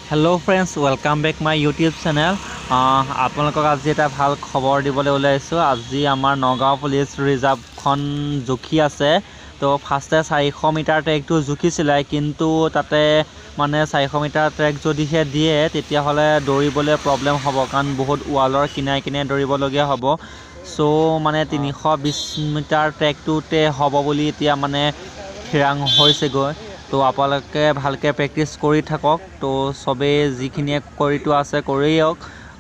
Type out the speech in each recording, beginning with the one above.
Hello friends, welcome back my YouTube channel. আপোনালোকক আজি এটা ভাল খবৰ দিবলৈ ওলাইছো। আজি আমাৰ নগাঁও পুলিচ ৰিজাৰ্ভখন জুখি আছে। তো ফাৰ্ষ্টে 400 মিটাৰ ট্ৰেকটো জুখিছিলে, কিন্তু তাতে মানে 400 মিটাৰ ট্ৰেক যদিহে দিয়ে তেতিয়াহ'লে দৌৰিবলৈ প্ৰব্লেম হ'ব, কাৰণ বহুত ৱালৰ কিনাৰে কিনাৰে দৌৰিবলগীয়া হ'ব। চ' মানে 320 মিটাৰ ট্ৰেকটোতে হ'ব বুলি এতিয়া মানে ঠিৰাং হৈছেগৈ। তো আপোনালোকে ভালকৈ প্ৰেক্টিছ কৰি থাকক। তো চবেই যিখিনিয়ে কৰিটো আছে কৰিয়ক,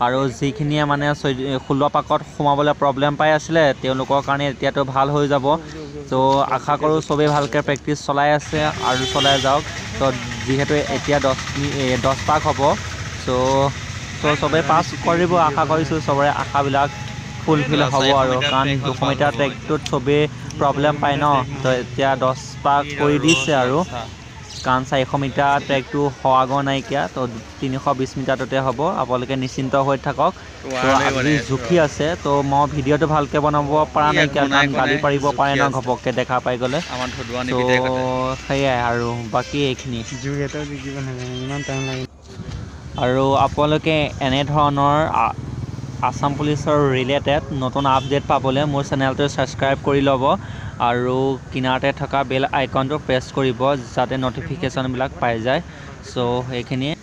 আৰু যিখিনিয়ে মানে 16 পাকত সোমাবলৈ প্ৰব্লেম পাই আছিলে তেওঁলোকৰ কাৰণে এতিয়াতো ভাল হৈ যাব। তো আশা কৰোঁ চবেই ভালকৈ প্ৰেক্টিছ চলাই আছে আৰু চলাই যাওক। তো যিহেতু এতিয়া 10 পাক হ'ব, চ' চবেই পাছ কৰিব, আশা কৰিছোঁ চবৰে আশাবিলাক ফুলফিল হ'ব। আৰু কাৰণ 200 মিটাৰ ট্ৰেকটোত চবেই প্ৰব্লেম পায় ন, তো এতিয়া 10 পাক কৰি দিছে। আৰু কাৰণ 400 মিটাৰ ট্ৰেকটো হোৱাগৈ নাইকিয়া, তো 320 মিটাৰটোতে হ'ব। আপোনালোকে নিশ্চিন্ত হৈ থাকক। তো আজি জুখি আছে, তো মই ভিডিঅ'টো ভালকৈ বনাব পৰা নাইকিয়া, কাৰণ গালি পাৰিব পাৰে ন ঘপককৈ দেখা পাই গ'লে। তো সেয়াই আৰু বাকী এইখিনি। আৰু আপোনালোকে এনেধৰণৰ আসাম পুলিচৰ ৰিলেটেড নতুন আপডেট পাবলৈ মোৰ চেনেলটো ছাবস্ক্ৰাইব কৰি ল'ব, আৰু কিনাৰতে থকা বেল আইকনটো প্ৰেছ কৰিব যাতে ন'টিফিকেশ্যনবিলাক পাই যায়। চ' সেইখিনিয়ে।